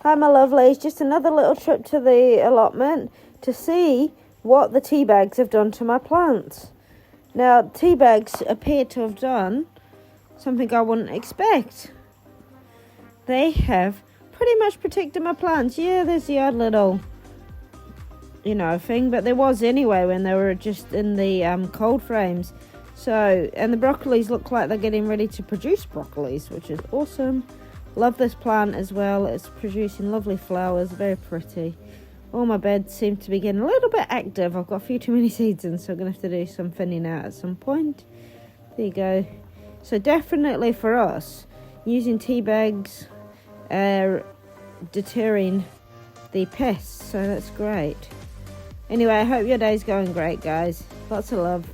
Hi my lovelies, just another little trip to the allotment to see what the tea bags have done to my plants. Now, tea bags appear to have done something I wouldn't expect. They have pretty much protected my plants. Yeah, there's the odd little, thing, but there was anyway when they were just in the cold frames. So, and the broccolis look like they're getting ready to produce broccolis, which is awesome. Love this plant as well. It's producing lovely flowers, very pretty. All my beds seem to be getting a little bit active. I've got a few too many seeds in, so I'm going to have to do some thinning out at some point. There you go. So definitely for us, using tea bags, deterring the pests, so that's great. Anyway, I hope your day's going great, guys. Lots of love.